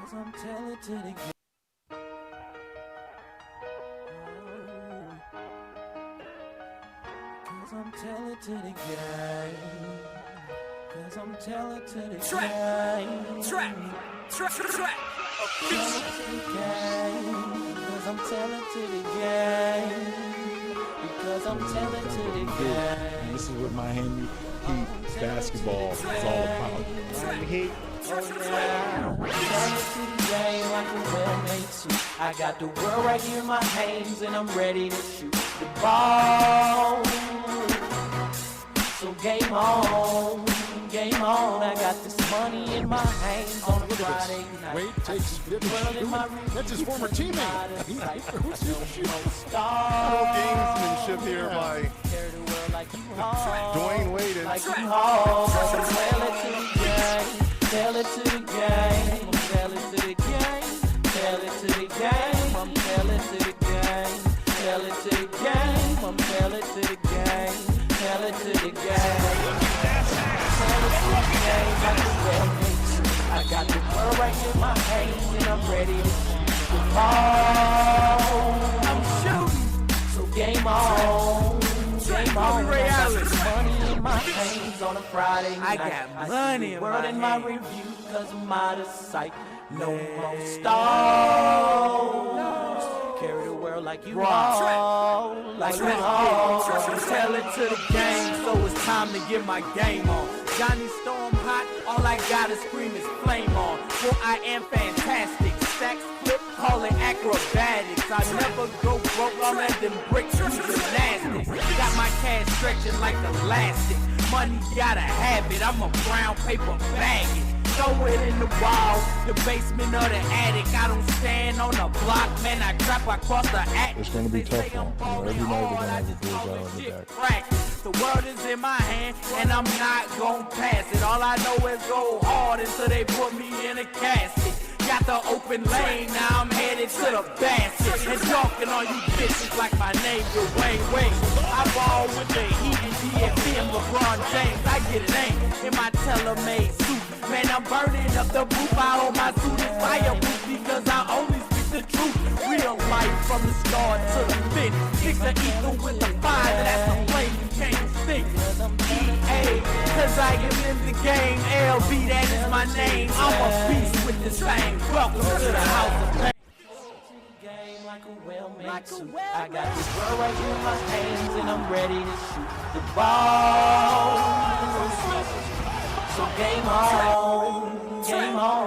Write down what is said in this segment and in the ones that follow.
I'm telling to the game. Cause I'm telling to the game. Cause I'm telling to the game. Track. Cause I'm telling to the game. Because I'm telling to the game. This is what Miami Heat basketball is all about. Miami Heat. I got the world right here in my hands and I'm ready to shoot the ball. So game on. I got this money in my hands on a Friday night. Wade takes that's his former teammate. Gamesmanship here by Dwayne Wade and Tell it to the game. Tell it to the game. Tell it to the game. I'm telling to the game. Tell it to the game. I'm telling to the game. Tell it to the game. I got the world right in my hands and I'm ready to shoot the ball. I'm shooting, so game on. Game on. I got some money in my hands on a Friday night. I got money in my hands. My review cause I'm out of sight. No more stars. Carry the world like you all. Like you all. Tell it to the game, so it's time to get my game on. Johnny Storm hot, all I gotta scream is flame on. For I am fantastic, stacks flip, call it acrobatics. I never go broke, all of them bricks do gymnastics. Got my cash stretching like elastic. Money gotta have it, I'm a brown paper bag it. Throw it in the wall, the basement or the attic. I don't stand on the block, man, I trap across the attic. It's going to be tough one. Every night we're going to have a big guy on the back. The world is in my hand, and I'm not gon' pass it. All I know is go hard until they put me in a casket. Got the open lane, now I'm headed to the basket. And talking on you bitches like my name Dwayne Wade. I ball with the Heat and DFB and LeBron James. I get it ain't in my tailor-made suit. Man, I'm burning up the booth. I hold my suit is fireproof because I only speak the truth. Real life from the start to the finish. Mix the ether with the fire, that's the flame you can't stick. EA, cause I am in the game. LB, that is my name. I'm a beast with this thing. Welcome to the house of pain. Like a well-made suit. I got this world right here in my hands and I'm ready to shoot the ball. So game on.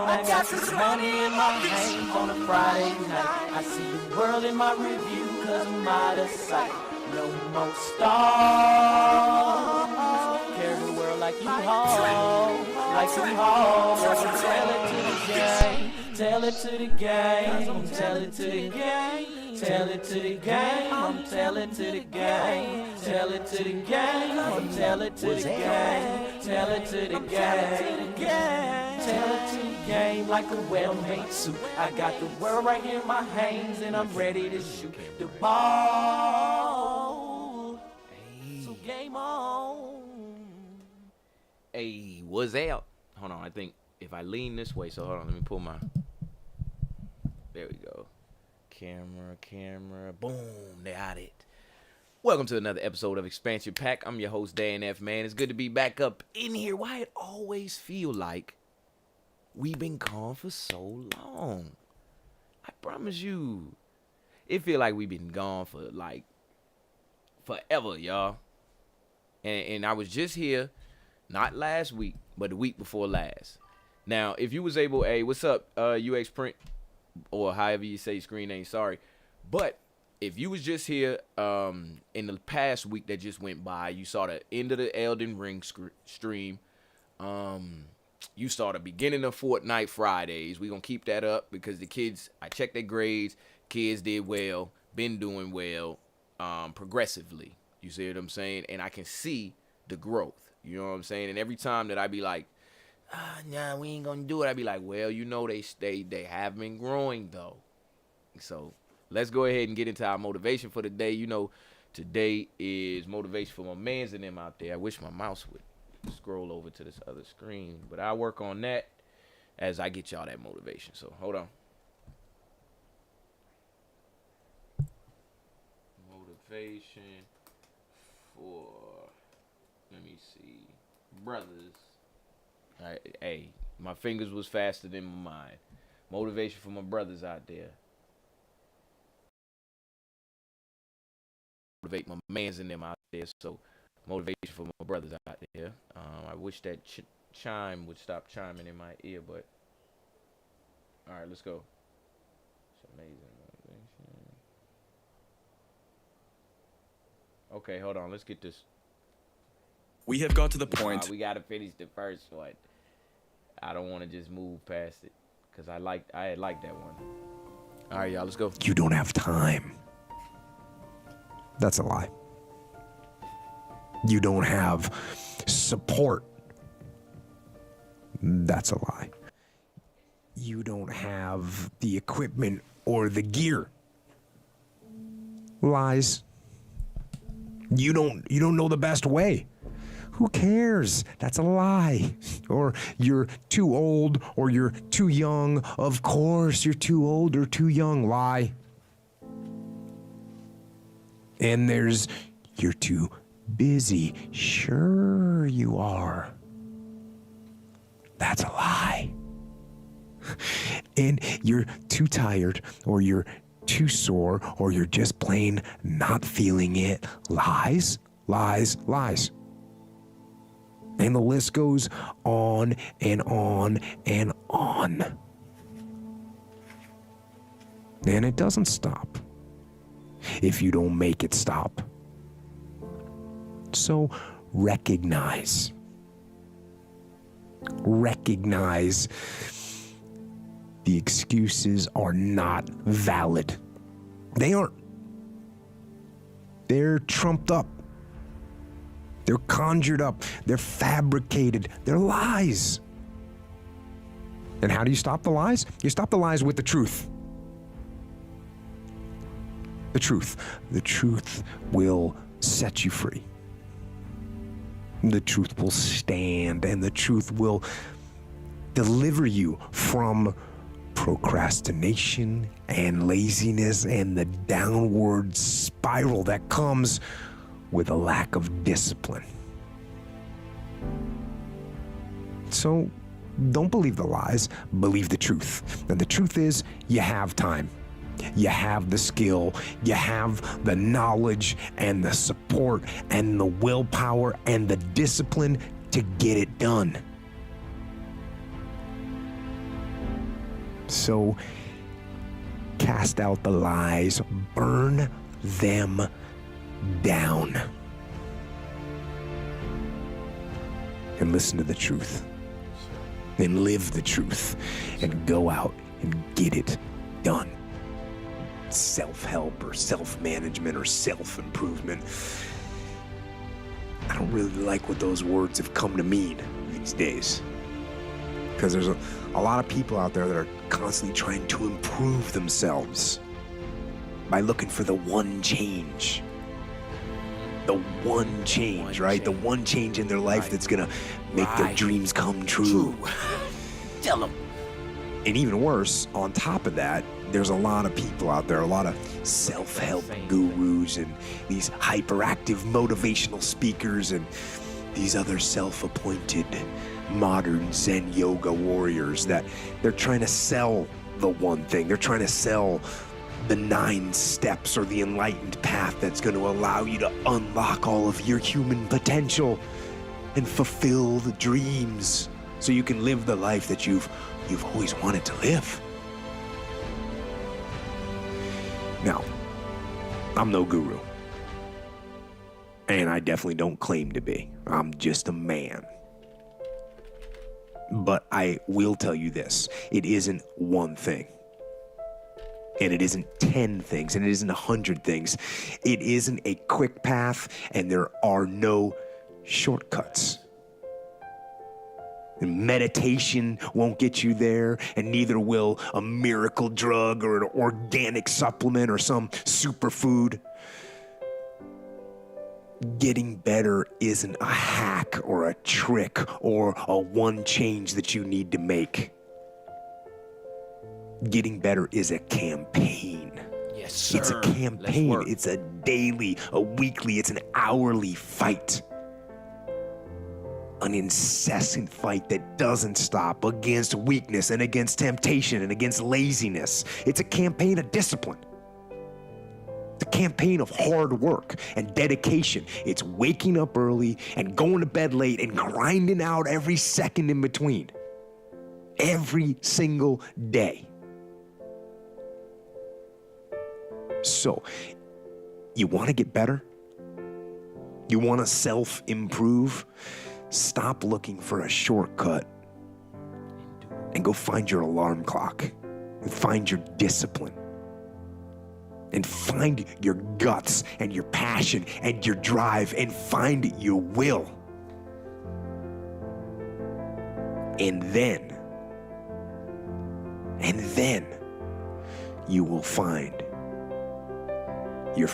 I got this money in my hands on a Friday night. I see the world in my review cause I'm out of sight. No more stars. Carry the world like you haul. Like you haul. Tell it to the game. Tell it to the game. Tell it to the game. Tell it to the game. I'm telling to the game. Tell it to the game. I'm telling to the game. Tell it to the game. Tell it to the game like a well-made suit. I got the world right here in my hands and I'm ready to shoot the ball. So game on. Hey, what's out? Hold on, I think if I lean this way, so hold on, let me pull my. There we go. Camera, boom, they got it. Welcome to another episode of Expansion Pack. I'm your host, Dan F. Man. It's good to be back up in here. Why it always feel like we've been gone for so long? I promise you, it feel like we've been gone for like forever, y'all. And I was just here, not last week, but the week before last. Now, if you was able, hey, what's up, UX Print? Or however you say screen name, sorry. But if you was just here in the past week that just went by, you saw the end of the Elden Ring stream. You saw the beginning of Fortnite Fridays. We're going to keep that up because the kids, I checked their grades. Kids did well, been doing well progressively. You see what I'm saying? And I can see the growth. You know what I'm saying? And every time that I be like, nah, we ain't gonna do it, I'd be like, well, you know, they have been growing though. So let's go ahead and get into our motivation for the day. You know, today is motivation for my mans and them out there. I wish my mouse would scroll over to this other screen, but I'll work on that. as I get y'all that motivation. So hold on. Motivation for, let me see, brothers. All right, hey, my fingers was faster than my mind. Motivation for my brothers out there. Motivate my mans in them out there. So motivation for my brothers out there. I wish that chime would stop chiming in my ear, but all right, let's go. It's amazing motivation. Okay, hold on. Let's get this. We have got to the point. We gotta finish the first one. I don't want to just move past it because I had liked that one. All right, y'all, let's go. You don't have time. That's a lie. You don't have support. That's a lie. You don't have the equipment or the gear. Lies. You don't know the best way. Who cares? That's a lie. Or you're too old or you're too young. Of course you're too old or too young. Lie. And there's you're too busy. Sure you are. That's a lie. And you're too tired or you're too sore or you're just plain not feeling it. Lies, lies, lies. And the list goes on and on and on. And it doesn't stop if you don't make it stop. So recognize the excuses are not valid. They aren't. They're trumped up. They're conjured up. They're fabricated. They're lies. And how do you stop the lies? You stop the lies with the truth. The truth. The truth will set you free. The truth will stand, and the truth will deliver you from procrastination and laziness and the downward spiral that comes with a lack of discipline. So don't believe the lies, believe the truth. And the truth is, you have time. You have the skill, you have the knowledge and the support and the willpower and the discipline to get it done. So cast out the lies, burn them down, and listen to the truth, and live the truth, and go out and get it done. Self-help or self-management or self-improvement. I don't really like what those words have come to mean these days. Because there's a lot of people out there that are constantly trying to improve themselves by looking for the one change. The one change, right? The one change in their life that's gonna make their dreams come true. Tell them. And even worse, on top of that, there's a lot of people out there, a lot of self-help gurus and these hyperactive motivational speakers and these other self-appointed modern Zen yoga warriors that they're trying to sell the one thing. They're trying to sell the 9 steps or the enlightened path that's going to allow you to unlock all of your human potential and fulfill the dreams so you can live the life that you've always wanted to live. Now, I'm no guru, and I definitely don't claim to be. I'm just a man. But I will tell you this, it isn't one thing. And it isn't 10 things, and it isn't 100 things. It isn't a quick path, and there are no shortcuts. And meditation won't get you there, and neither will a miracle drug or an organic supplement or some superfood. Getting better isn't a hack or a trick or a one change that you need to make. getting better is a campaign. Yes, sir. It's a campaign. It's a daily, a weekly, it's an hourly fight. An incessant fight that doesn't stop against weakness and against temptation and against laziness. It's a campaign of discipline. It's a campaign of hard work and dedication. It's waking up early and going to bed late and grinding out every second in between. Every single day. So, you want to get better? You want to self-improve? Stop looking for a shortcut and go find your alarm clock and find your discipline and find your guts and your passion and your drive and find your will. And then you will find your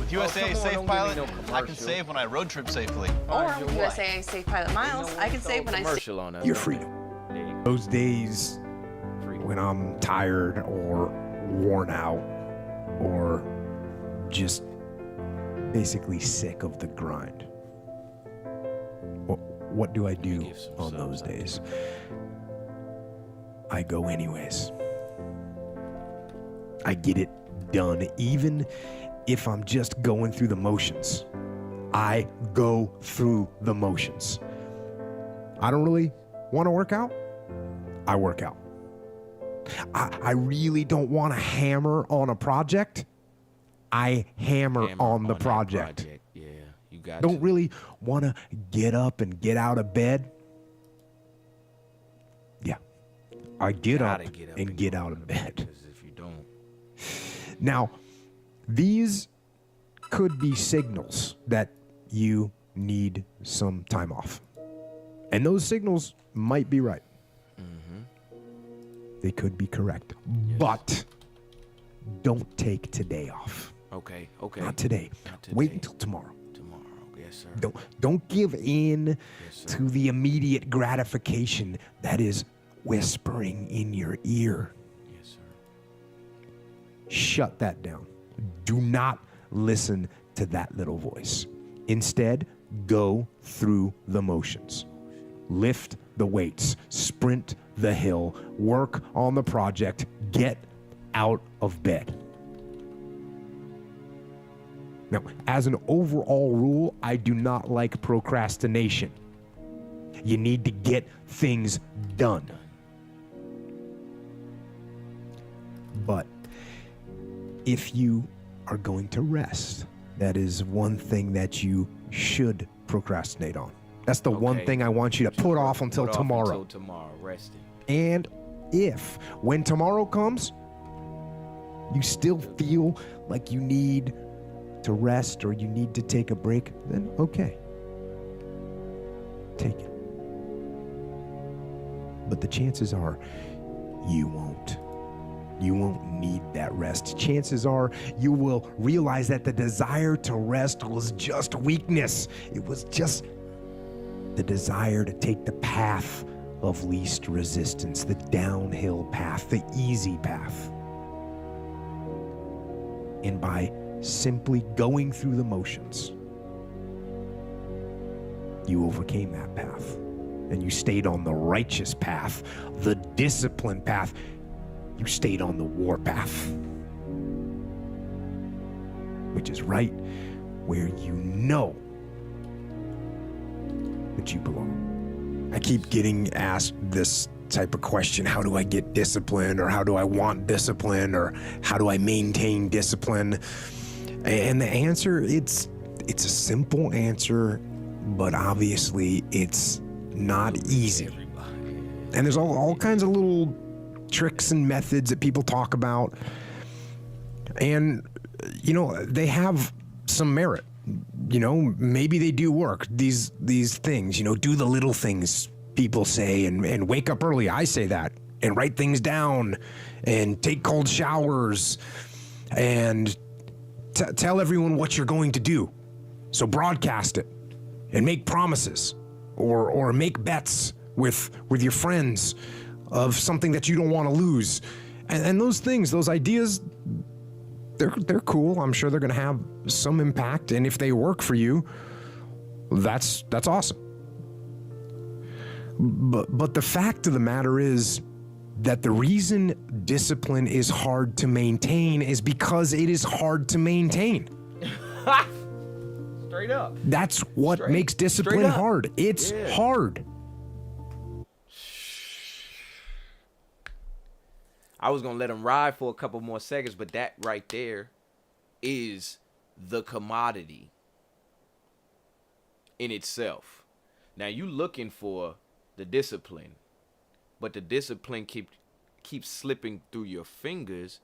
With USA Safe Pilot, I can save when I road trip safely. Or with USA Safe Pilot Miles, I can save when I commercial on us. your freedom. Those days when I'm tired or worn out or just basically sick of the grind. What do I do on those days? I go anyways. I get it done, even if I'm just going through the motions. I go through the motions. I don't really want to work out. I work out. I really don't want to hammer on a project. I hammer on the project. Yeah, you got Don't really want to get up and get out of bed. Yeah, I get up and get out of bed. Because if you don't. Now, these could be signals that you need some time off. And those signals might be right. They could be correct. Yes. But don't take today off. Okay. Not today. Wait until tomorrow. Yes, sir. Don't give in to the immediate gratification that is whispering in your ear. Yes, sir. Shut that down. Do not listen to that little voice. Instead, go through the motions. Lift the weights, sprint the hill, work on the project, get out of bed. Now, as an overall rule, I do not like procrastination. You need to get things done. But if you are going to rest, that is one thing that you should procrastinate on. That's the one thing I want you to put off until tomorrow. Resting. And if, when tomorrow comes, you still feel like you need to rest or you need to take a break, then okay. Take it. But the chances are you won't. You won't need that rest. Chances are you will realize that the desire to rest was just weakness. It was just the desire to take the path of least resistance, the downhill path, the easy path. And by simply going through the motions, you overcame that path. And you stayed on the righteous path, the disciplined path. You stayed on the war path, which is right where you know that you belong. I keep getting asked this type of question: how do I get discipline, or how do I want discipline, or how do I maintain discipline? And the answer, it's a simple answer, but obviously it's not easy. And there's all kinds of little tricks and methods that people talk about. And, you know, they have some merit. You know, maybe they do work, these things, you know, do the little things people say, and wake up early. I say that, and write things down, and take cold showers, and tell everyone what you're going to do. So broadcast it, and make promises, or make bets with your friends, of something that you don't want to lose. And those things, those ideas, they're cool. I'm sure they're going to have some impact. And if they work for you, that's awesome. But the fact of the matter is that the reason discipline is hard to maintain is because it is hard to maintain. Straight up. That's what makes discipline hard. It's hard. I was gonna let him ride for a couple more seconds, but that right there is the commodity in itself. Now you looking for the discipline, but the discipline keeps slipping through your fingers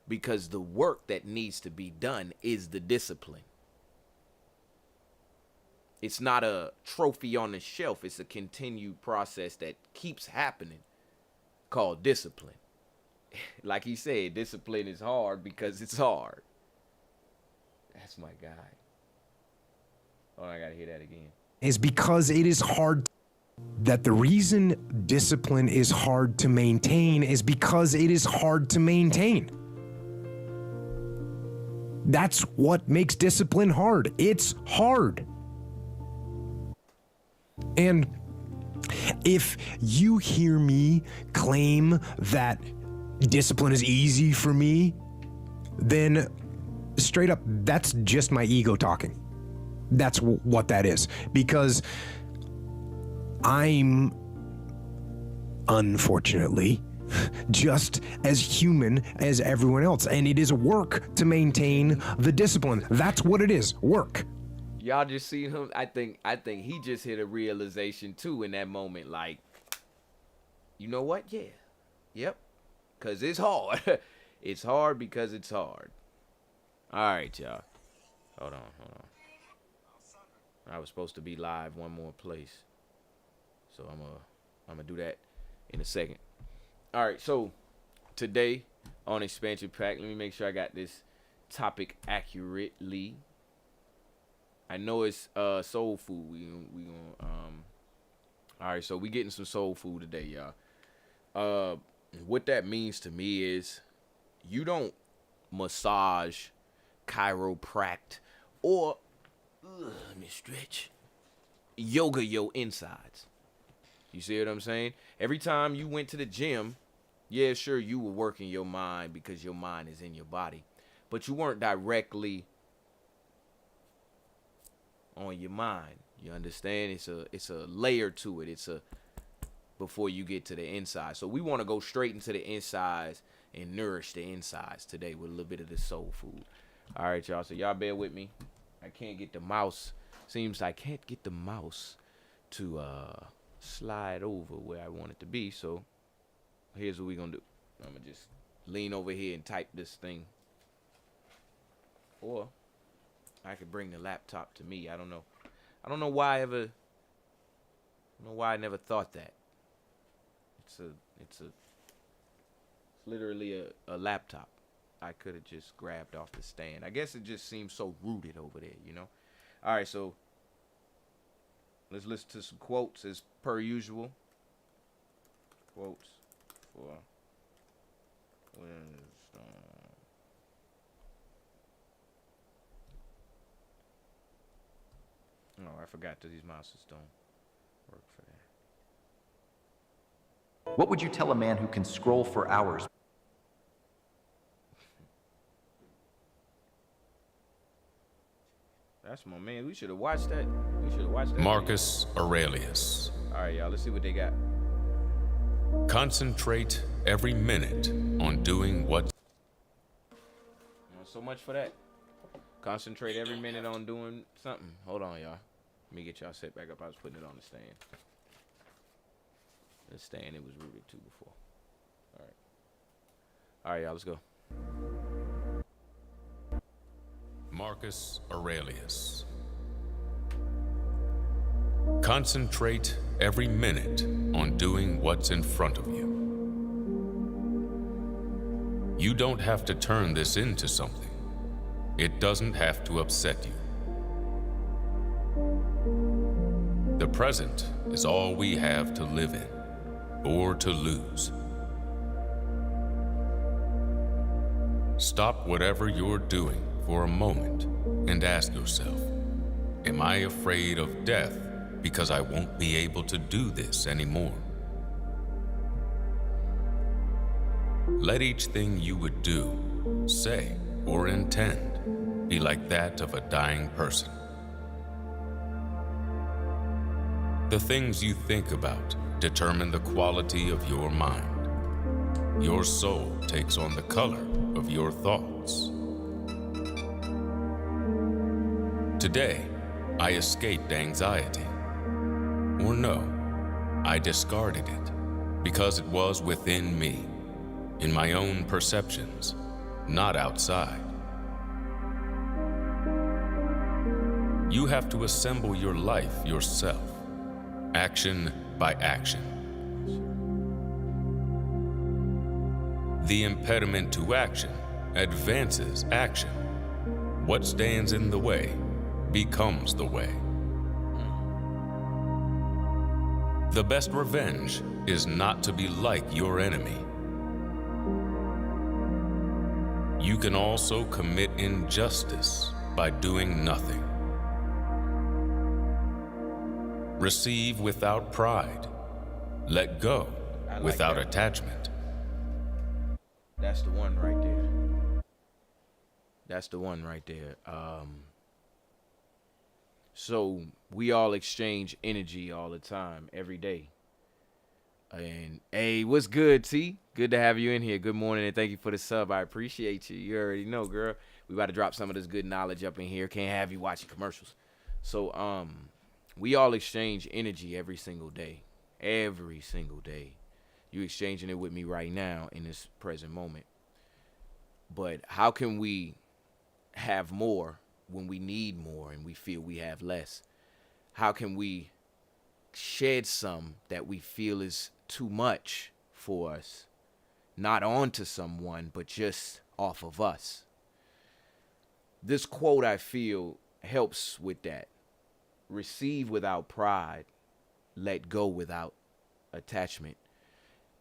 because the work that needs to be done is the discipline. It's not a trophy on the shelf. It's a continued process that keeps happening called discipline. Like he said, discipline is hard because it's hard. That's my guy. Oh, I gotta hear that again. Is because it is hard. That the reason discipline is hard to maintain is because it is hard to maintain. That's what makes discipline hard. It's hard. And if you hear me claim that discipline is easy for me, then straight up, that's just my ego talking. That's what that is. Because I'm, unfortunately, just as human as everyone else. And it is work to maintain the discipline. That's what it is, work. Y'all just see him. I think he just hit a realization too in that moment. Like, you know what? Yeah. Yep. Cause it's hard. It's hard because it's hard. All right, y'all. Hold on. I was supposed to be live one more place. So I'm gonna do that in a second. All right, so today on Expansion Pack, let me make sure I got this topic accurately. I know it's soul food. We gonna all right, so we getting some soul food today, y'all. What that means to me is you don't massage, chiropract, or let me stretch, yoga your insides. You see what I'm saying? Every time you went to the gym, yeah, sure, you were working your mind because your mind is in your body, but you weren't directly on your mind. You understand? It's a layer to it. It's a before you get to the inside. So we want to go straight into the insides and nourish the insides today with a little bit of the soul food. All right, y'all. So y'all bear with me. I can't get the mouse. Seems I can't get the mouse to slide over where I want it to be. So here's what we're gonna do. I'm gonna just lean over here and type this thing. Or I could bring the laptop to me. I don't know. I don't know why I never thought that. It's literally a laptop. I could have just grabbed off the stand. I guess it just seems so rooted over there, you know? All right, so let's listen to some quotes as per usual. Quotes for wisdom. Oh, I forgot that these mouses don't work for that. What would you tell a man who can scroll for hours? That's my man. We should have watched that. Marcus Aurelius. All right, y'all. Let's see what they got. Concentrate every minute on doing what. So much for that. Concentrate every minute on doing something. Hold on, y'all. Let me get y'all set back up. I was putting it on the stand. The stand it was rooted to before. All right. All right, y'all. Let's go. Marcus Aurelius. Concentrate every minute on doing what's in front of you. You don't have to turn this into something. It doesn't have to upset you. The present is all we have to live in. or to lose. Stop whatever you're doing for a moment and ask yourself, am I afraid of death because I won't be able to do this anymore? Let each thing you would do, say, or intend be like that of a dying person. The things you think about determine the quality of your mind. Your soul takes on the color of your thoughts. Today, I escaped anxiety. Or no, I discarded it because it was within me, in my own perceptions, not outside. You have to assemble your life yourself, action by action. The impediment to action advances action. What stands in the way becomes the way. The best revenge is not to be like your enemy. You can also commit injustice by doing nothing. Receive without pride. Let go without attachment. That's the one right there. That's the one right there. So we all exchange energy all the time, every day. And hey, what's good, T? Good to have you in here. Good morning, and thank you for the sub. I appreciate you. You already know, girl. We about to drop some of this good knowledge up in here. Can't have you watching commercials. So we all exchange energy every single day. Every single day. You exchanging it with me right now in this present moment. But how can we have more when we need more and we feel we have less? How can we shed some that we feel is too much for us? Not onto someone, but just off of us. This quote, I feel, helps with that. Receive without pride. Let go without attachment.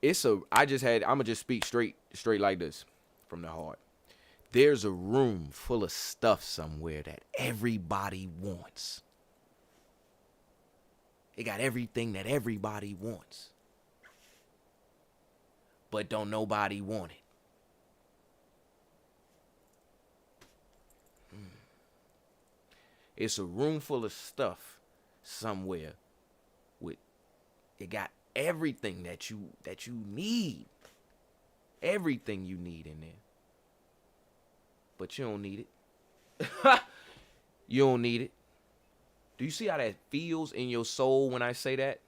I'm gonna just speak straight like this from the heart. There's a room full of stuff somewhere that everybody wants. It got everything that everybody wants. But don't nobody want it. It's a room full of stuff somewhere with it got everything that you need. Everything you need in there. But you don't need it. You don't need it. Do you see how that feels in your soul when I say that?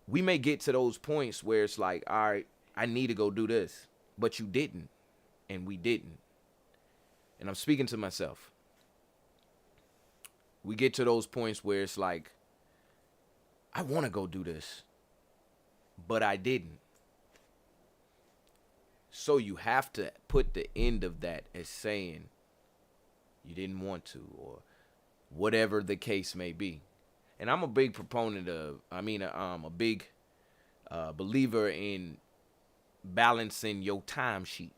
We may get to those points where it's like, all right, I need to go do this. But you didn't. And we didn't. And I'm speaking to myself. We get to those points where it's like, I want to go do this. But I didn't. So you have to put the end of that as saying you didn't want to, or whatever the case may be. And I'm a big proponent of, a big believer in balancing your time sheet.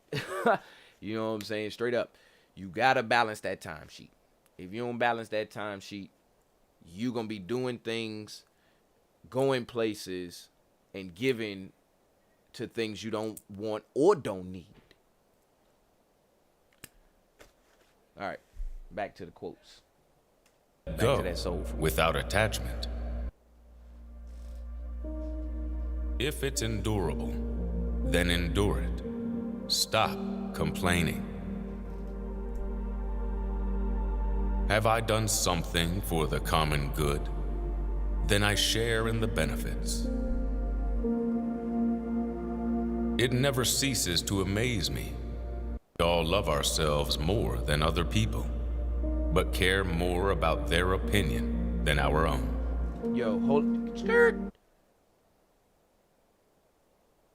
You know what I'm saying? Straight up. You got to balance that time sheet. If you don't balance that time sheet, you're going to be doing things, going places, and giving to things you don't want or don't need. All right, back to the quotes. Back to that soul food. Without attachment. If it's endurable, then endure it. Stop complaining. Have I done something for the common good? Then I share in the benefits. It never ceases to amaze me. We all love ourselves more than other people, but care more about their opinion than our own. Yo, hold skirt.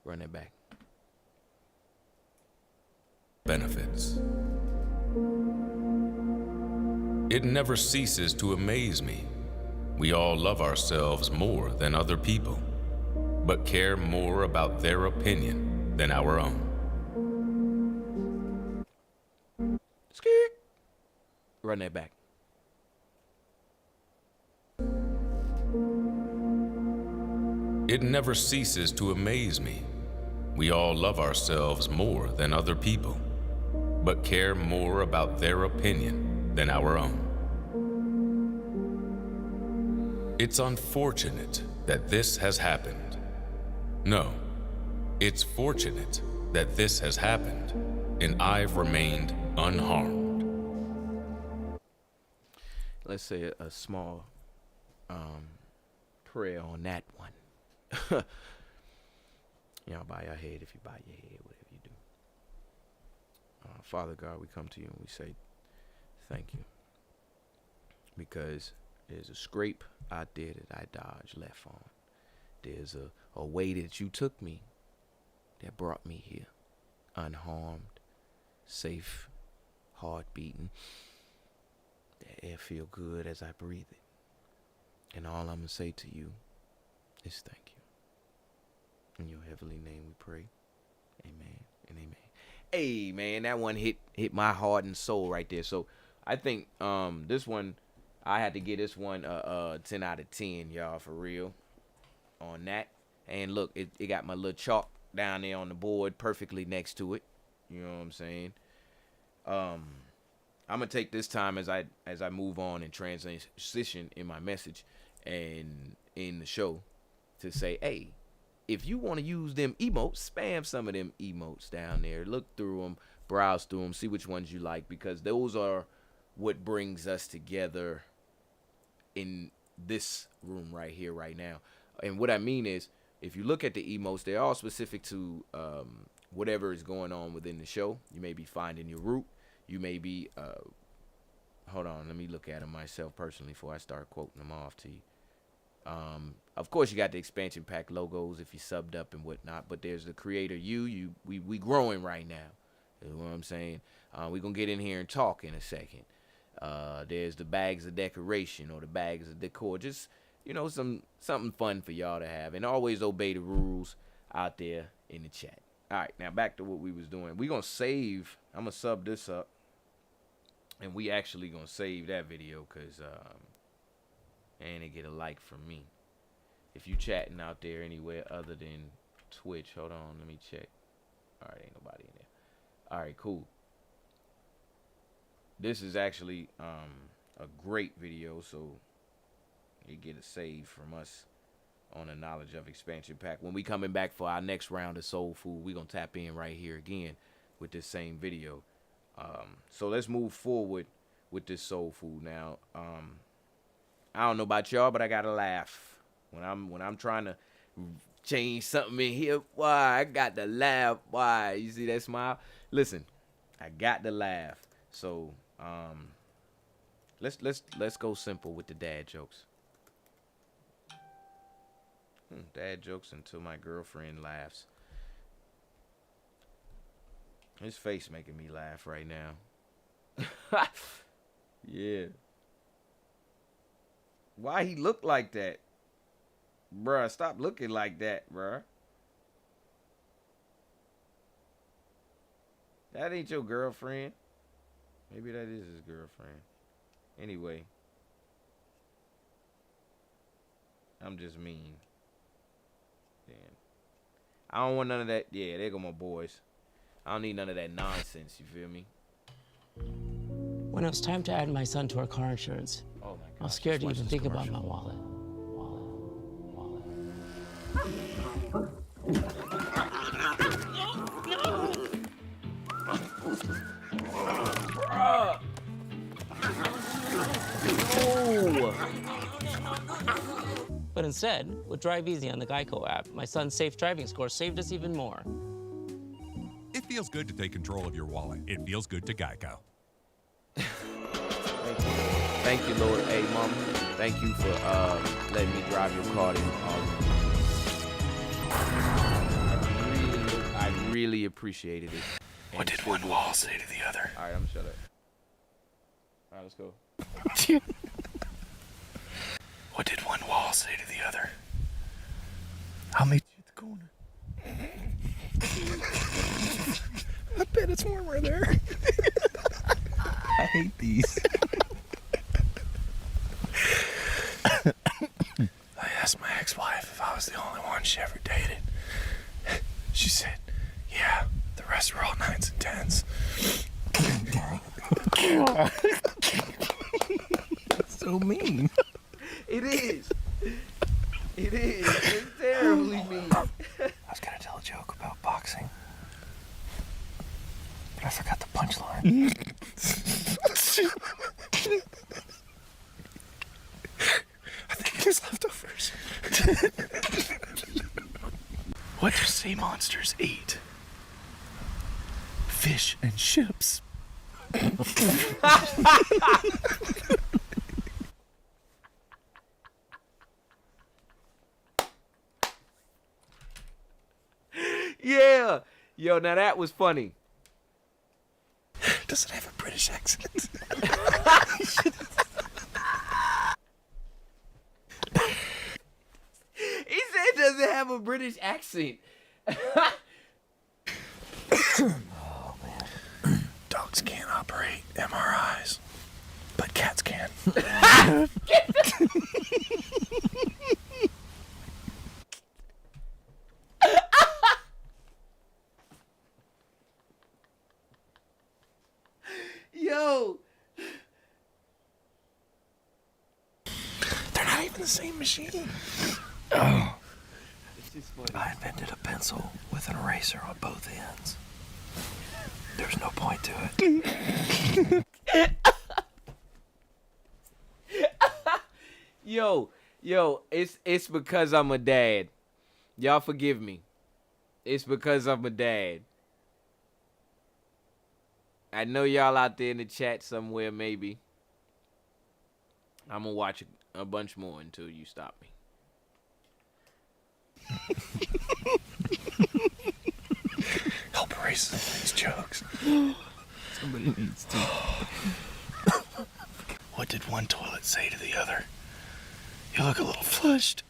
Run that back. Benefits. It never ceases to amaze me. We all love ourselves more than other people, but care more about their opinion than our own. Skirt. Run that back. It never ceases to amaze me. We all love ourselves more than other people, but care more about their opinion than our own. It's unfortunate that this has happened. No, it's fortunate that this has happened, and I've remained unharmed. Let's say a small prayer on that one. Y'all bow your head if you bow your head, whatever you do. Father God, we come to you and we say thank you. Because there's a scrape out there that I dodged left on. There's a way that you took me that brought me here. Unharmed, safe, heart beating. The air feel good as I breathe it. And all I'm going to say to you is thank you. In your heavenly name we pray. Amen and amen. Hey, man, that one hit my heart and soul right there. So I think this one, I had to give this one 10 out of 10, y'all, for real, on that. And look, it got my little chalk down there on the board perfectly next to it. You know what I'm saying? I'm going to take this time as I move on and transition in my message and in the show to say, hey, if you want to use them emotes, spam some of them emotes down there. Look through them, browse through them, see which ones you like, because those are what brings us together in this room right here, right now. And what I mean is, if you look at the emotes, they're all specific to whatever is going on within the show. You may be finding your root. You may be, hold on, let me look at them myself personally before I start quoting them off to you. Of course, you got the expansion pack logos if you subbed up and whatnot, but there's the creator we growing right now. You know what I'm saying? We're going to get in here and talk in a second. There's the bags of decoration or the bags of decor. Just, you know, something fun for y'all to have. And always obey the rules out there in the chat. All right, now back to what we was doing. We're going to save. I'm going to sub this up. And we actually going to save that video because and it get a like from me. If you chatting out there anywhere other than Twitch, hold on, let me check. All right, ain't nobody in there. All right, cool. This is actually a great video, so you get a save from us on the knowledge of expansion pack. When we coming back for our next round of soul food, we gonna tap in right here again with this same video. So let's move forward with this soul food now. I don't know about y'all, but I gotta laugh when I'm trying to change something in here. Why I got to laugh? Why you see that smile? Listen, I got to laugh. So let's go simple with the dad jokes. Dad jokes until my girlfriend laughs. His face making me laugh right now. Yeah. Why he look like that? Bruh, stop looking like that, bruh. That ain't your girlfriend. Maybe that is his girlfriend. Anyway. I'm just mean. Damn. I don't want none of that. Yeah, there go my boys. I don't need none of that nonsense, you feel me? When it was time to add my son to our car insurance, oh my God, I was scared to even think about my wallet. But instead, with Drive Easy on the Geico app, my son's safe driving score saved us even more. It feels good to take control of your wallet. It feels good to Geico. Thank you, Lord. Hey, Mom, thank you for letting me drive your car to I really appreciated it. What did one wall say to the other? All right, I'm gonna shut up. All right, let's go. What did one wall say to the other? I'll meet you corner. I bet it's warmer there. I hate these. I asked my ex-wife if I was the only one she ever dated. She said, yeah, the rest were all 9s and 10s. That's so mean. It is. It is. It's terribly mean. I was gonna tell a joke about boxing, but I forgot the punchline. I think it was leftovers. What do sea monsters eat? Fish and ships. Yeah. Yo, now that was funny. Does it have a British accent? He said does it have a British accent? Oh, man. Dogs can't operate MRIs, but cats can. Yo. They're not even the same machine. Oh. It's just funny. I invented a pencil with an eraser on both ends. There's no point to it. Yo, it's because I'm a dad. Y'all forgive me. It's because I'm a dad. I know y'all out there in the chat somewhere, maybe. I'm gonna watch a bunch more until you stop me. Help erase some of these jokes. Somebody needs to. What did one toilet say to the other? You look a little flushed.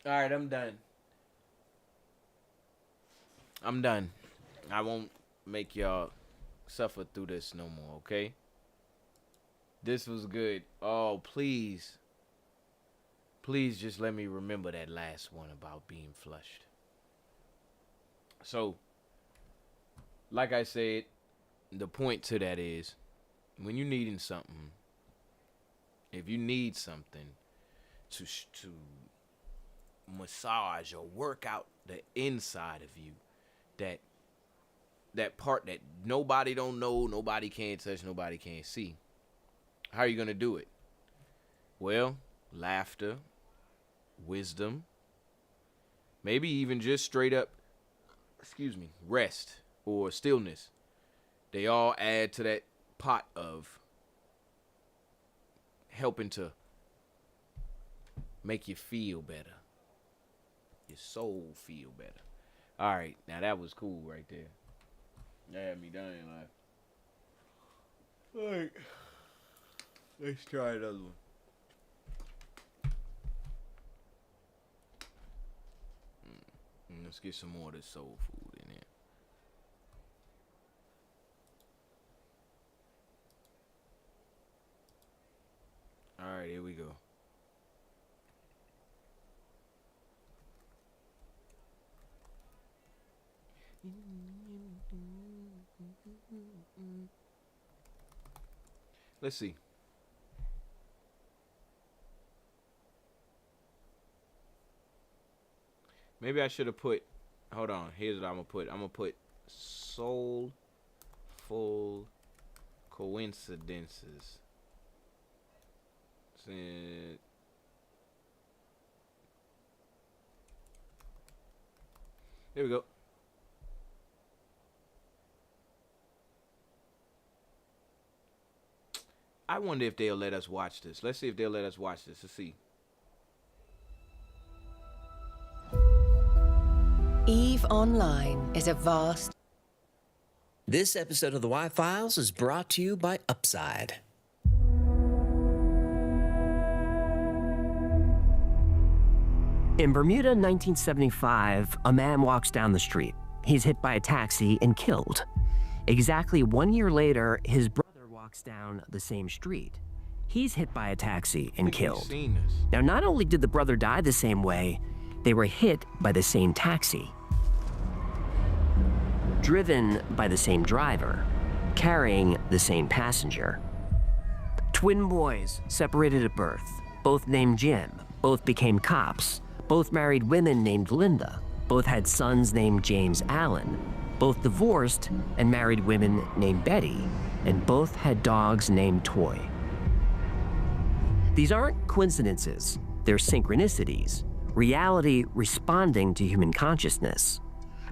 All right, I'm done. I'm done. I won't make y'all suffer through this no more, okay? This was good. Oh, please. Please just let me remember that last one about being flushed. So, like I said, the point to that is, when you're needing something, if you need something to massage or work out the inside of you, that part that nobody don't know, nobody can touch, nobody can see, how are you gonna do it? Well, laughter, wisdom, maybe even just straight up, rest or stillness. They all add to that pot of helping to make you feel better. Your soul feel better. All right, now that was cool right there. That had me dying like. All right, let's try another one. Let's get some more of this soul food in here. All right, here we go. Let's see. Maybe I should have put, hold on, here's what I'm going to put. I'm going to put soulful coincidences. There we go. I wonder if they'll let us watch this. Let's see if they'll let us watch this. Let's see. EVE Online is a vast... This episode of the Y-Files is brought to you by Upside. In Bermuda, 1975, a man walks down the street. He's hit by a taxi and killed. Exactly 1 year later, his brother walks down the same street. He's hit by a taxi and killed. Now, not only did the brother die the same way, they were hit by the same taxi. Driven by the same driver, carrying the same passenger. Twin boys, separated at birth, both named Jim, both became cops, both married women named Linda, both had sons named James Allen, both divorced and married women named Betty, and both had dogs named Toy. These aren't coincidences, they're synchronicities, reality responding to human consciousness.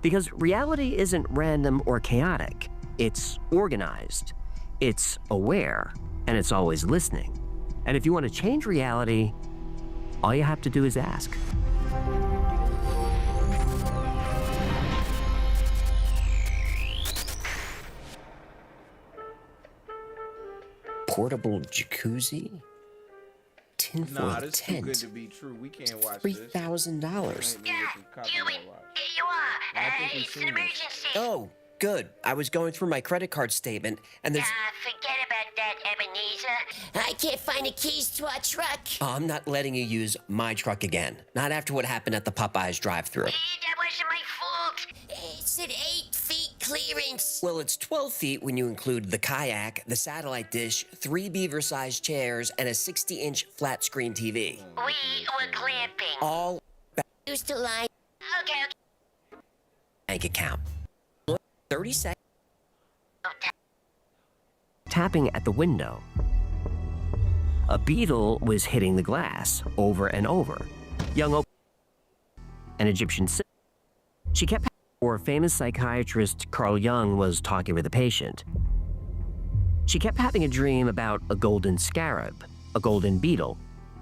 Because reality isn't random or chaotic, it's organized, it's aware, and it's always listening. And if you want to change reality, all you have to do is ask. Portable jacuzzi? Tinfoil Nah, this is too tent. good to be true. We can't watch this. $3,000. It's an emergency. Oh, good. I was going through my credit card statement, and there's... Forget about that, Ebenezer. I can't find the keys to our truck. Oh, I'm not letting you use my truck again. Not after what happened at the Popeyes drive-thru. That wasn't my fault. It said 8 feet clearance. Well, it's 12 feet when you include the kayak, the satellite dish, 3 beaver-sized chairs, and a 60-inch flat-screen TV. We were clamping. All Used to lie. Okay. bank account. 30 seconds. Tapping at the window. A beetle was hitting the glass over and over. Young an Egyptian she kept or famous psychiatrist Carl Jung was talking with a patient. She kept having a dream about a golden scarab, a golden beetle,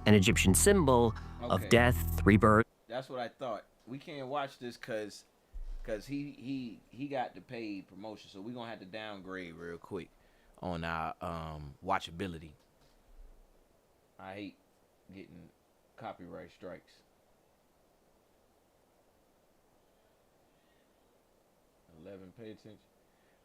an Egyptian symbol of death, rebirth. That's what I thought. We can't watch this because he got the paid promotion, so we're gonna have to downgrade real quick on our watchability. I hate getting copyright strikes. 11, pay attention.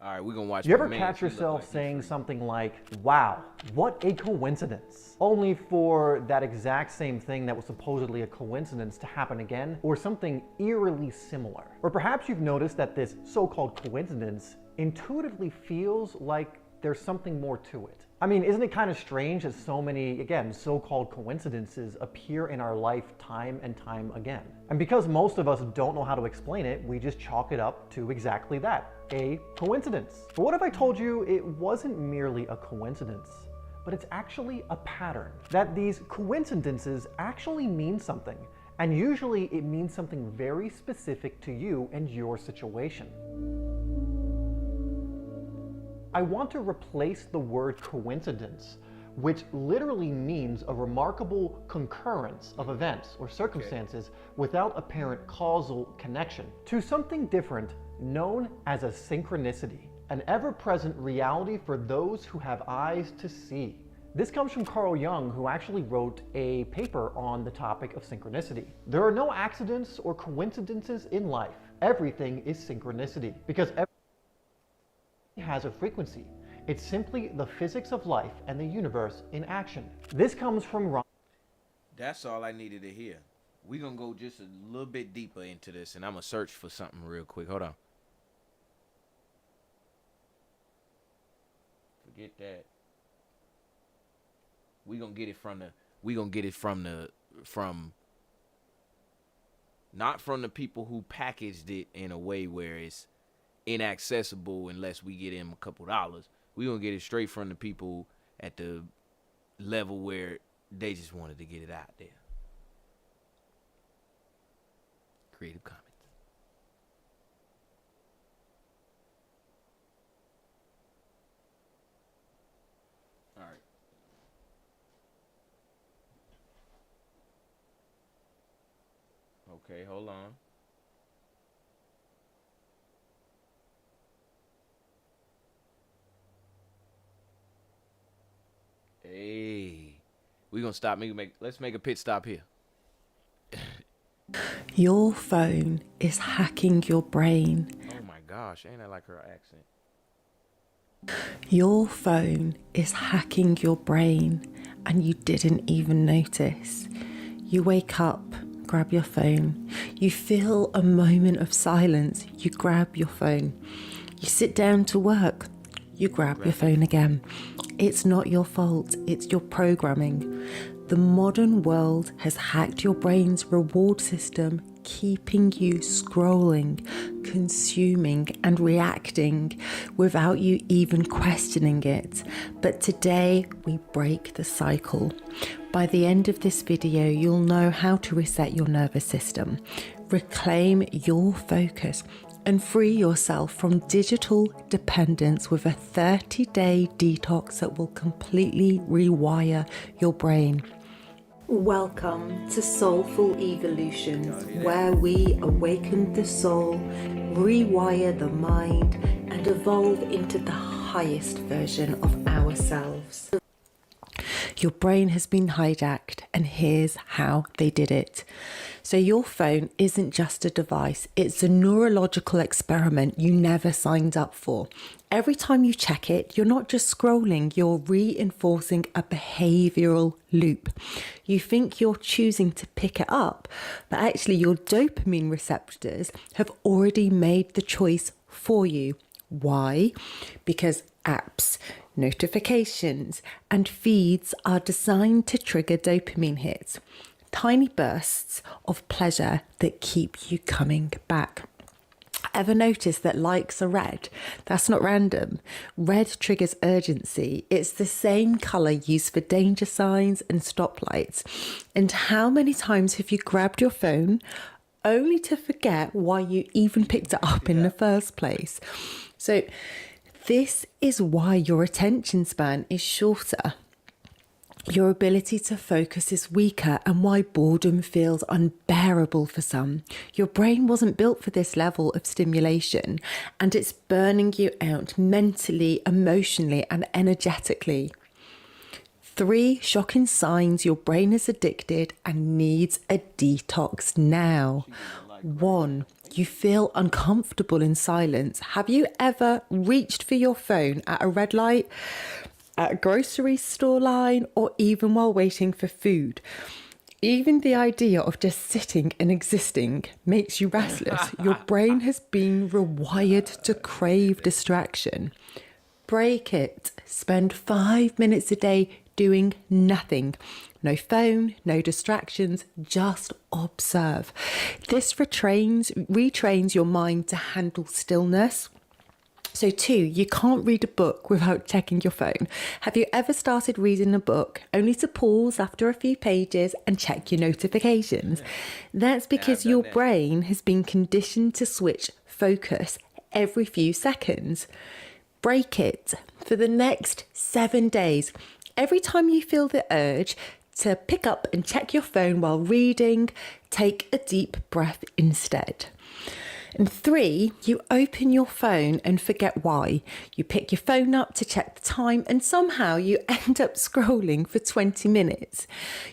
All right, we're gonna watch. You ever catch yourself saying something like, wow, what a coincidence, only for that exact same thing that was supposedly a coincidence to happen again, or something eerily similar? Or perhaps you've noticed that this so-called coincidence intuitively feels like there's something more to it. I mean, isn't it kind of strange that so many, again, so-called coincidences appear in our life time and time again? And because most of us don't know how to explain it, we just chalk it up to exactly that, a coincidence. But what if I told you it wasn't merely a coincidence, but it's actually a pattern? That these coincidences actually mean something, and usually it means something very specific to you and your situation. I want to replace the word coincidence, which literally means a remarkable concurrence of events or circumstances without apparent causal connection, to something different known as a synchronicity, an ever-present reality for those who have eyes to see. This comes from Carl Jung, who actually wrote a paper on the topic of synchronicity. There are no accidents or coincidences in life. Everything is synchronicity, because everything has a frequency. It's simply the physics of life and the universe in action. This comes from Ron. That's all I needed to hear. We're gonna go just a little bit deeper into this, and I'm gonna search for something real quick. Hold on. Forget that. We gonna get it from not from the people who packaged it in a way where it's inaccessible unless we get him a couple dollars. We gonna get it straight from the people at the level where they just wanted to get it out there. Creative Commons. All right. Okay, hold on. We're gonna stop. Let's make a pit stop here. Your phone is hacking your brain. Oh my gosh, ain't that like her accent? Your phone is hacking your brain and you didn't even notice. You wake up, grab your phone. You feel a moment of silence, you grab your phone. You sit down to work, you grab your phone again. It's not your fault, it's your programming. The modern world has hacked your brain's reward system, keeping you scrolling, consuming, and reacting without you even questioning it. But today, we break the cycle. By the end of this video, you'll know how to reset your nervous system, reclaim your focus, and free yourself from digital dependence with a 30-day detox that will completely rewire your brain. Welcome to Soulful Evolutions, where we awaken the soul, rewire the mind, and evolve into the highest version of ourselves. Your brain has been hijacked, and here's how they did it. So your phone isn't just a device, it's a neurological experiment you never signed up for. Every time you check it, you're not just scrolling, you're reinforcing a behavioral loop. You think you're choosing to pick it up, but actually your dopamine receptors have already made the choice for you. Why? Because apps, notifications, and feeds are designed to trigger dopamine hits. Tiny bursts of pleasure that keep you coming back. Ever notice that likes are red? That's not random. Red triggers urgency. It's the same colour used for danger signs and stoplights. And how many times have you grabbed your phone only to forget why you even picked it up in the first place? So this is why your attention span is shorter. Your ability to focus is weaker, and why boredom feels unbearable for some. Your brain wasn't built for this level of stimulation, and it's burning you out mentally, emotionally, and energetically. 3 shocking signs your brain is addicted and needs a detox now. 1. You feel uncomfortable in silence. Have you ever reached for your phone at a red light, at a grocery store line, or even while waiting for food? Even the idea of just sitting and existing makes you restless. Your brain has been rewired to crave distraction. Break it. Spend 5 minutes a day doing nothing. No phone, no distractions, just observe. This retrains your mind to handle stillness. So 2, you can't read a book without checking your phone. Have you ever started reading a book only to pause after a few pages and check your notifications? That's because your brain has been conditioned to switch focus every few seconds. Break it. For the next 7 days, every time you feel the urge to pick up and check your phone while reading, take a deep breath instead. And 3, you open your phone and forget why. You pick your phone up to check the time, and somehow you end up scrolling for 20 minutes.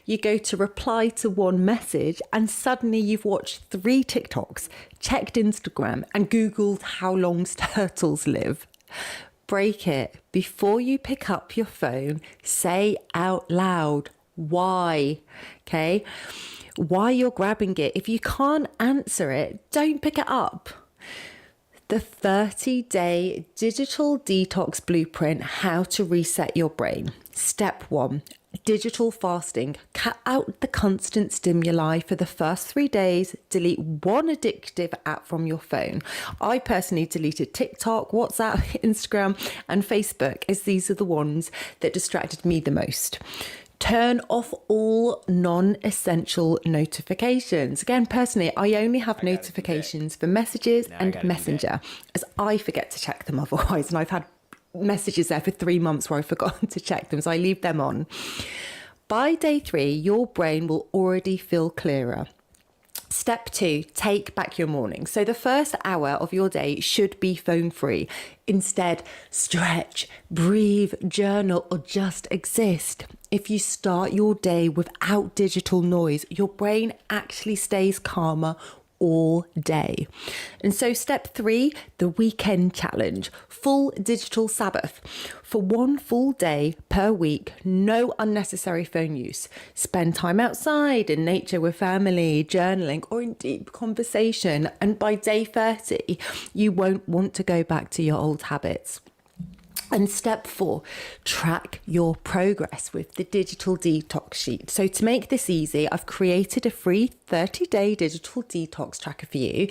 You go to reply to one message, and suddenly you've watched 3 TikToks, checked Instagram, and Googled how long turtles live. Break it. Before you pick up your phone, say out loud why. Okay? Why you're grabbing it. If you can't answer it, don't pick it up. The 30-day digital detox blueprint, how to reset your brain. Step 1, digital fasting. Cut out the constant stimuli for the first 3 days. Delete one addictive app from your phone. I personally deleted TikTok, WhatsApp, Instagram, and Facebook, as these are the ones that distracted me the most. Turn off all non-essential notifications. Again, personally, I only have notifications for messages and Messenger, as I forget to check them otherwise. And I've had messages there for 3 months where I've forgotten to check them, so I leave them on. By day 3, your brain will already feel clearer. Step 2, take back your morning. So the first hour of your day should be phone free. Instead, stretch, breathe, journal, or just exist. If you start your day without digital noise, your brain actually stays calmer all day. And so step 3, the weekend challenge, full digital Sabbath. For one full day per week, no unnecessary phone use. Spend time outside in nature with family, journaling, or in deep conversation. And by day 30, you won't want to go back to your old habits. And step 4, track your progress with the digital detox sheet. So to make this easy, I've created a free 30-day digital detox tracker for you.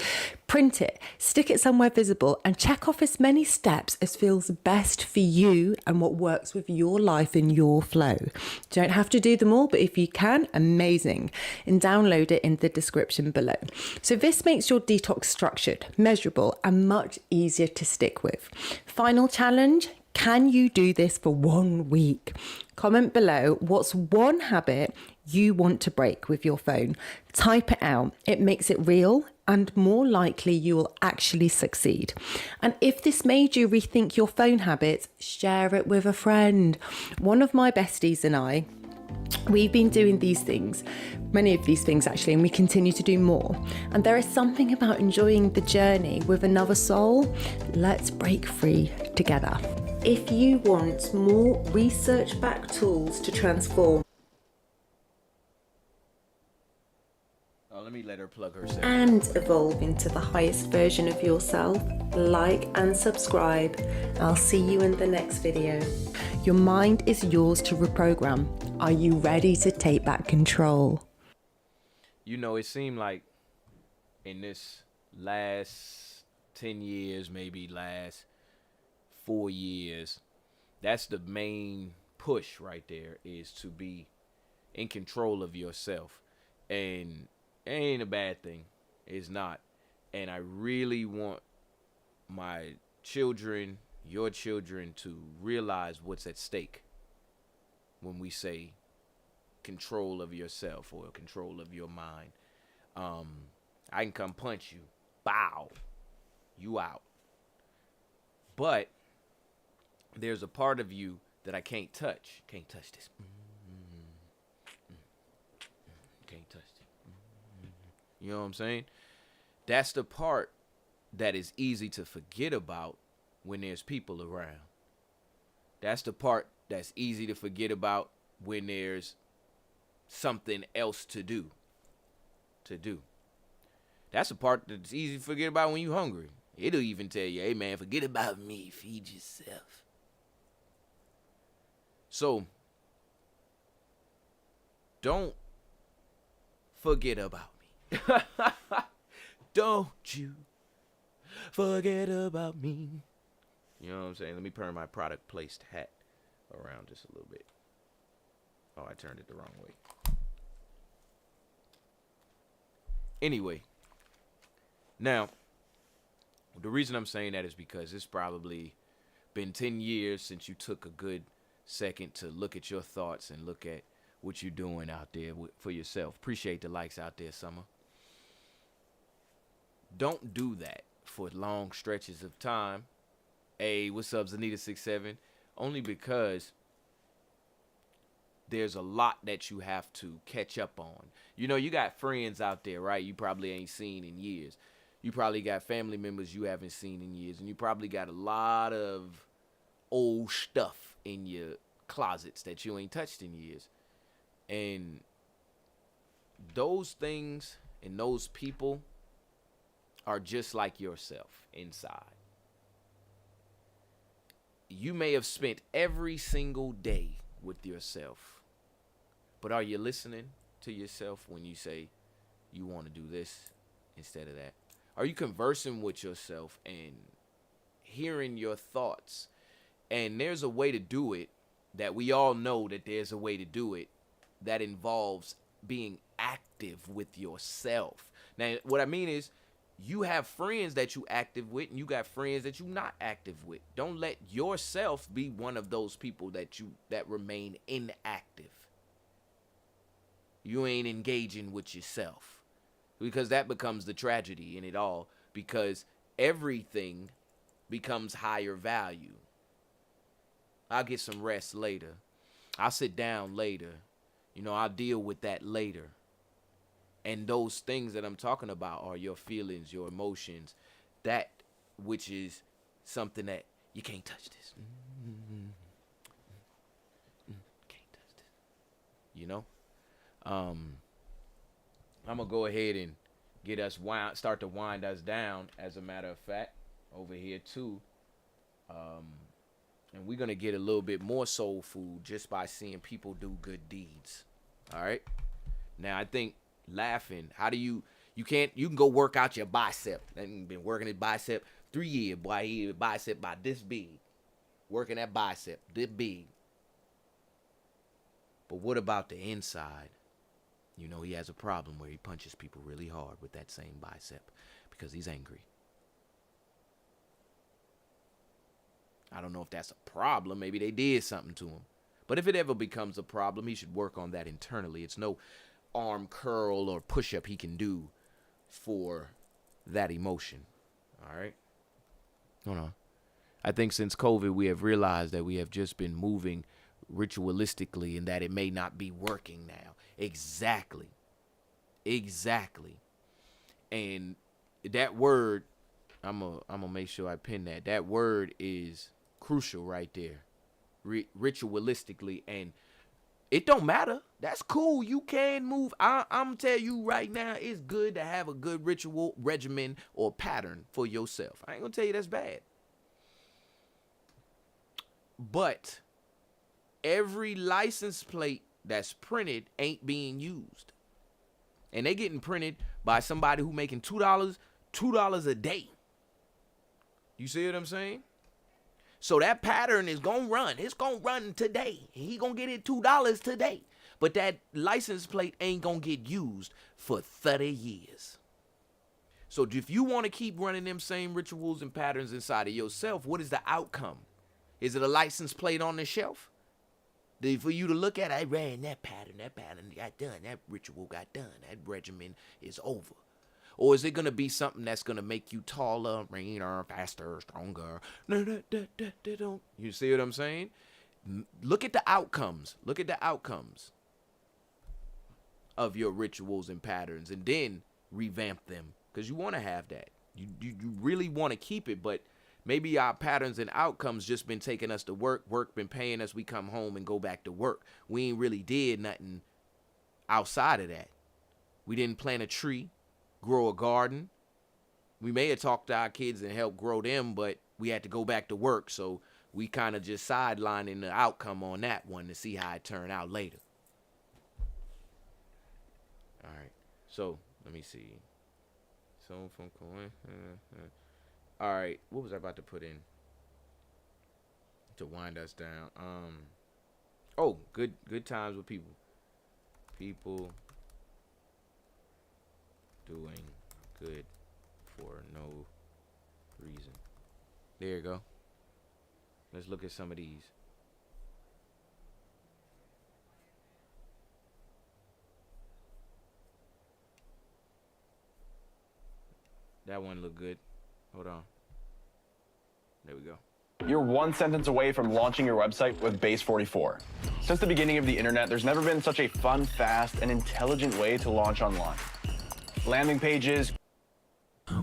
Print it, stick it somewhere visible, and check off as many steps as feels best for you and what works with your life and your flow. You don't have to do them all, but if you can, amazing. And download it in the description below. So this makes your detox structured, measurable, and much easier to stick with. Final challenge. Can you do this for 1 week? Comment below what's one habit you want to break with your phone. Type it out. It makes it real and more likely you will actually succeed. And if this made you rethink your phone habits, share it with a friend. One of my besties and I, we've been doing these things, many of these things actually, and we continue to do more. And there is something about enjoying the journey with another soul. Let's break free together. If you want more research-backed tools to transform let me let her plug herself and evolve into the highest version of yourself, like and subscribe. I'll see you in the next video. Your mind is yours to reprogram. Are you ready to take back control? You know, it seemed like in this last 10 years, maybe last 4 years, that's the main push right there, is to be in control of yourself. And it ain't a bad thing. It's not. And I really want my children, your children, to realize what's at stake when we say control of yourself or control of your mind. I can come punch you. Bow. You out. But there's a part of you that I can't touch. Can't touch this. Can't touch it. You know what I'm saying? That's the part that is easy to forget about when there's people around. That's the part that's easy to forget about when there's something else to do. That's the part that's easy to forget about when you're hungry. It'll even tell you, hey man, forget about me, feed yourself. So, don't forget about me. Don't you forget about me. You know what I'm saying? Let me turn my product placed hat around just a little bit. Oh, I turned it the wrong way. Anyway, now, the reason I'm saying that is because it's probably been 10 years since you took a good second to look at your thoughts and look at what you're doing out there for yourself. Appreciate the likes out there, Summer. Don't do that for long stretches of time. Hey, what's up, Zanita67? Only because there's a lot that you have to catch up on. You know, you got friends out there, right? You probably ain't seen in years. You probably got family members you haven't seen in years. And you probably got a lot of old stuff in your closets that you ain't touched in years. And those things and those people are just like yourself inside. You may have spent every single day with yourself, but are you listening to yourself when you say you want to do this instead of that? Are you conversing with yourself and hearing your thoughts? And there's a way to do it that we all know that there's a way to do it that involves being active with yourself. Now, what I mean is, you have friends that you active with and you got friends that you not active with. Don't let yourself be one of those people that remain inactive. You ain't engaging with yourself, because that becomes the tragedy in it all, because everything becomes higher value. I'll get some rest later. I'll sit down later. You know, I'll deal with that later. And those things that I'm talking about are your feelings, your emotions, that which is something that you can't touch this. Can't touch this. You know? I'm gonna go ahead and get us start to wind us down, as a matter of fact, over here too. And we're gonna get a little bit more soul food just by seeing people do good deeds. All right. Now I think laughing. How do you can go work out your bicep. And been working his bicep 3 years, boy. He bicep about this big. Working that bicep this big. But what about the inside? You know, he has a problem where he punches people really hard with that same bicep because he's angry. I don't know if that's a problem. Maybe they did something to him. But if it ever becomes a problem, he should work on that internally. It's no arm curl or push-up he can do for that emotion. All right? Hold on. I think since COVID, we have realized that we have just been moving ritualistically and that it may not be working now. Exactly. And that word, I'm gonna make sure I pin that. That word is crucial right there. Ritualistically, and it don't matter. That's cool. You can move. I'm tell you right now, it's good to have a good ritual regimen or pattern for yourself. I ain't gonna tell you that's bad. But every license plate that's printed ain't being used. And they getting printed by somebody who making $2 a day. You see what I'm saying? So that pattern is going to run. It's going to run today. He going to get it $2 today. But that license plate ain't going to get used for 30 years. So if you want to keep running them same rituals and patterns inside of yourself, what is the outcome? Is it a license plate on the shelf? For you to look at, I ran that pattern got done, that ritual got done, that regimen is over. Or is it going to be something that's going to make you taller, leaner, faster, stronger? You see what I'm saying? Look at the outcomes. Look at the outcomes of your rituals and patterns, and then revamp them, because you want to have that. You really want to keep it, but maybe our patterns and outcomes just been taking us to work. Work been paying us. We come home and go back to work. We ain't really did nothing outside of that. We didn't plant a tree, grow a garden. We may have talked to our kids and helped grow them, but we had to go back to work. So we kind of just sidelining the outcome on that one to see how it turned out later. All right. So let me see. All right, what was I about to put in to wind us down? Oh, good times with people. People doing good for no reason. There you go. Let's look at some of these. That one looked good. Hold on. There we go. You're one sentence away from launching your website with Base 44. Since the beginning of the internet, there's never been such a fun, fast, and intelligent way to launch online. Landing pages.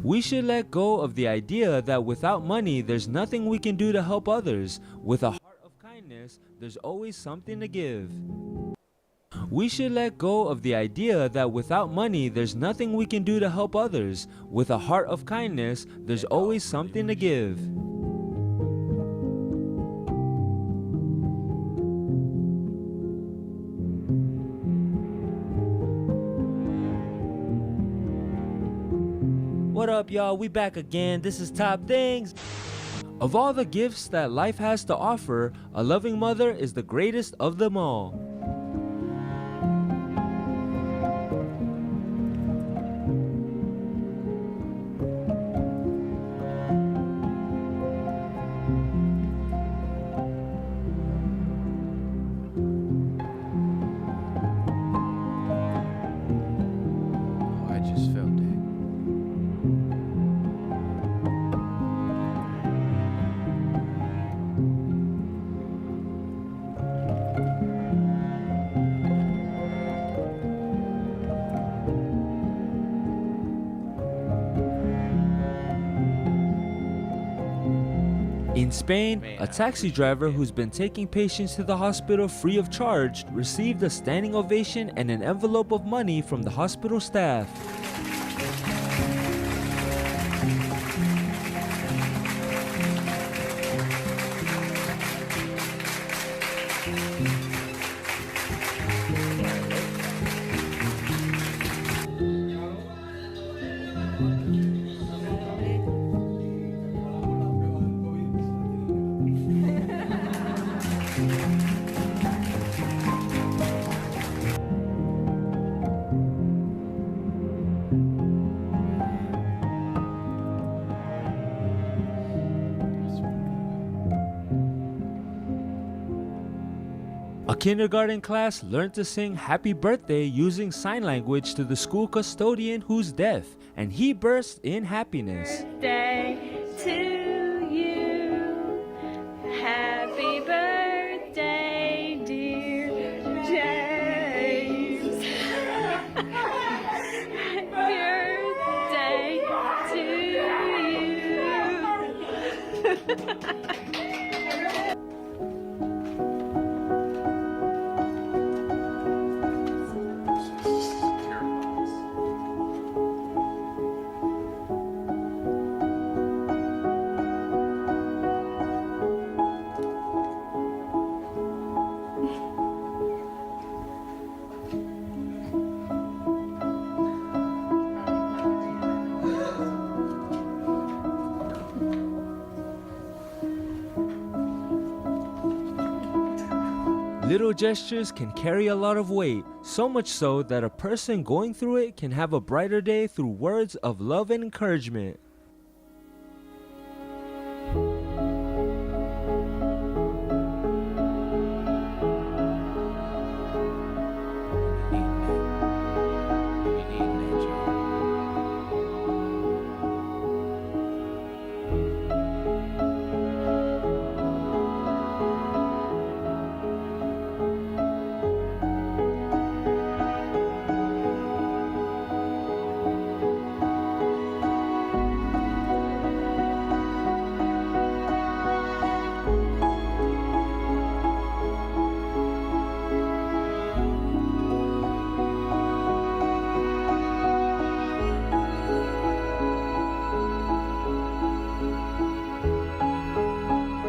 We should let go of the idea that without money, there's nothing we can do to help others. With a heart of kindness, there's always something to give. We should let go of the idea that without money, there's nothing we can do to help others. With a heart of kindness, there's always something to give. What up, y'all? We back again. This is Top Things. Of all the gifts that life has to offer, a loving mother is the greatest of them all. In Spain, a taxi driver who's been taking patients to the hospital free of charge received a standing ovation and an envelope of money from the hospital staff. A kindergarten class learned to sing Happy Birthday using sign language to the school custodian who's deaf, and he burst in happiness. Birthday to you. Happy birthday, dear James. Happy birthday to you. Little gestures can carry a lot of weight, so much so that a person going through it can have a brighter day through words of love and encouragement.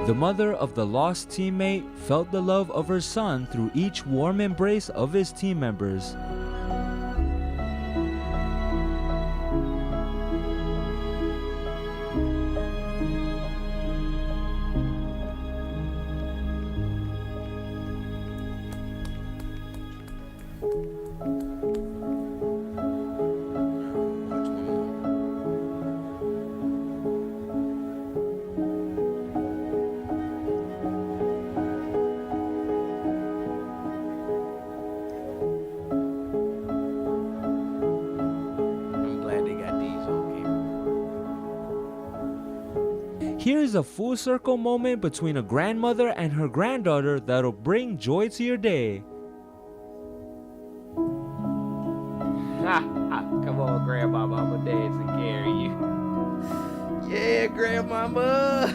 The mother of the lost teammate felt the love of her son through each warm embrace of his team members. Here's a full circle moment between a grandmother and her granddaughter that'll bring joy to your day. Come on, Grandmama, I'ma dance and carry you. Yeah, Grandmama.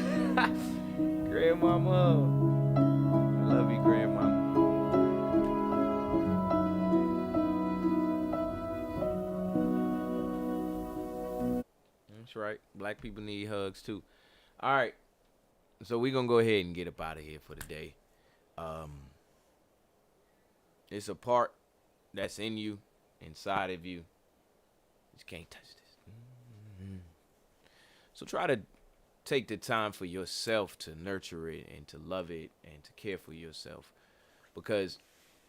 Grandmama. I love you, Grandmama. That's right. Black people need hugs too. All right. So we're going to go ahead and get up out of here for the day. It's a part that's in you, inside of you. You just can't touch this. So try to take the time for yourself to nurture it and to love it and to care for yourself. Because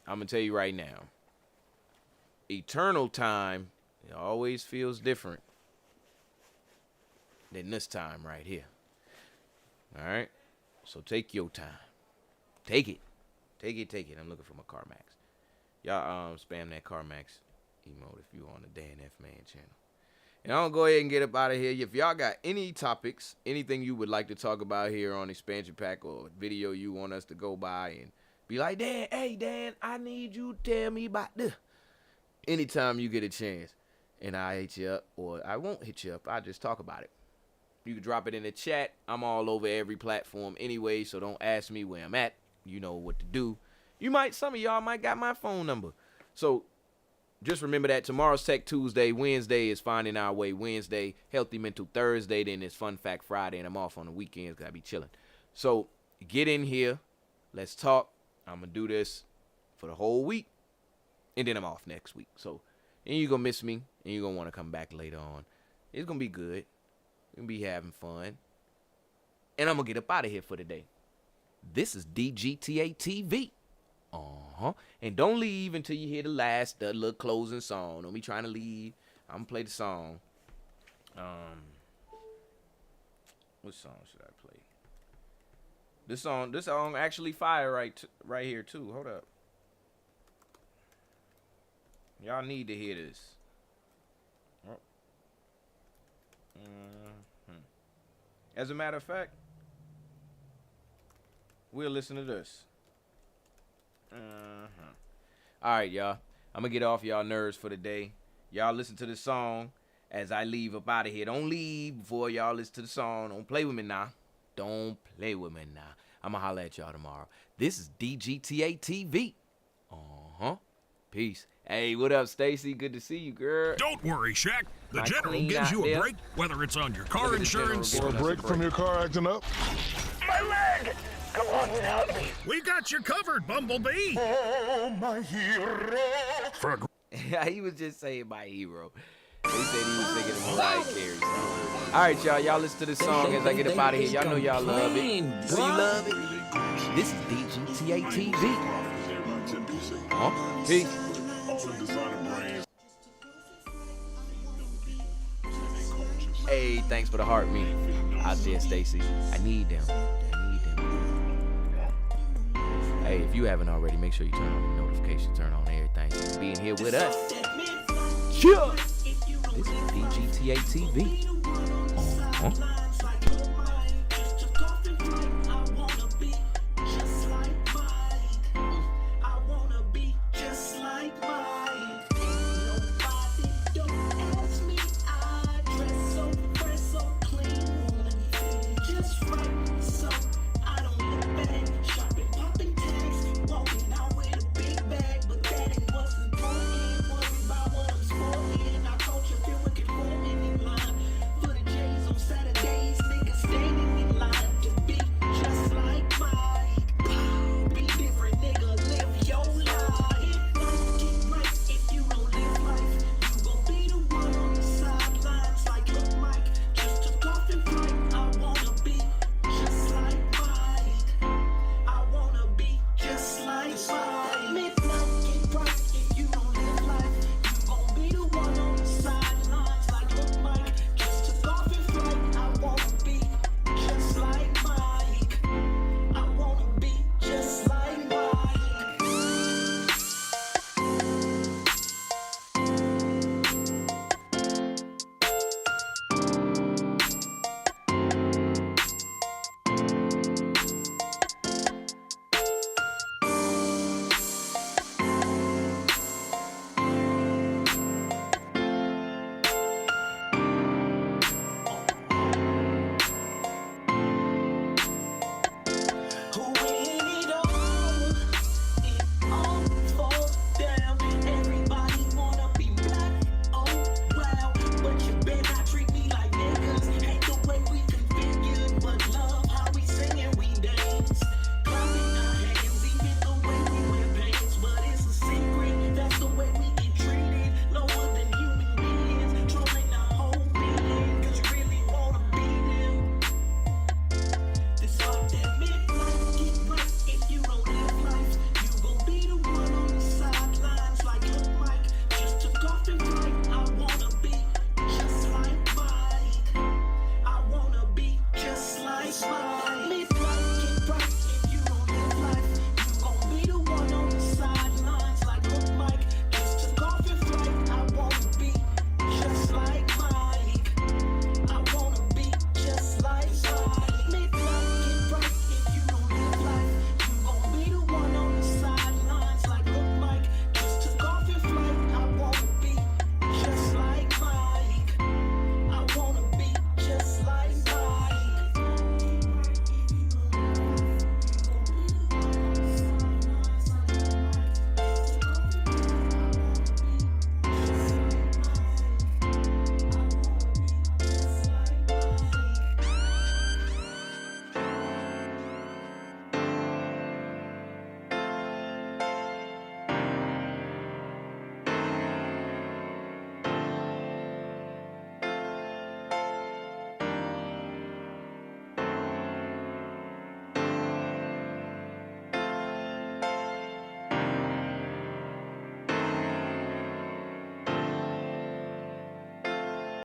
I'm going to tell you right now, eternal time, it always feels different than this time right here. All right? So take your time. Take it. Take it, take it. I'm looking for my CarMax. Y'all spam that CarMax emote if you on the Dan F. Man channel. And I'm going to go ahead and get up out of here. If y'all got any topics, anything you would like to talk about here on Expansion Pack or a video you want us to go by and be like, Dan, hey, Dan, I need you to tell me about this. Anytime you get a chance and I hit you up or I won't hit you up, I'll just talk about it. You can drop it in the chat. I'm all over every platform anyway, so don't ask me where I'm at. You know what to do. Some of y'all might got my phone number. So just remember that tomorrow's Tech Tuesday. Wednesday is Finding Our Way Wednesday. Healthy Mental Thursday. Then it's Fun Fact Friday, and I'm off on the weekends because I be chilling. So get in here. Let's talk. I'm going to do this for the whole week, and then I'm off next week. So and you're going to miss me, and you're going to want to come back later on. It's going to be good. We're going to be having fun. And I'm going to get up out of here for today. This is DGTA TV. And don't leave until you hear the little closing song. Don't be trying to leave. I'm going to play the song. What song should I play? This song actually fire right here too. Hold up. Y'all need to hear this. As a matter of fact, we'll listen to this. All right, y'all. I'm going to get off y'all nerves for the day. Y'all listen to the song as I leave up out of here. Don't leave before y'all listen to the song. Don't play with me now. Don't play with me now. I'm going to holler at y'all tomorrow. This is DGTA TV. Peace. Hey, what up, Stacy? Good to see you, girl. Don't worry, Shaq. The General gives you a break, whether it's on your car insurance or a break from your car acting up. My leg! Come on and help me. We got you covered, Bumblebee. Oh, my hero. He was just saying my hero. They said he was thinking of Mariah Carey. All right, y'all. Y'all listen to this song as I get up out of here. Y'all know y'all love it. Do you love it? This is DGTA TV. Peace. Hey, thanks for the heart, me. Out there, Stacy. I need them. Hey, if you haven't already, make sure you turn on the notifications, turn on everything. Thanks for being here with us. Cheers. This is DGTA TV. Smile.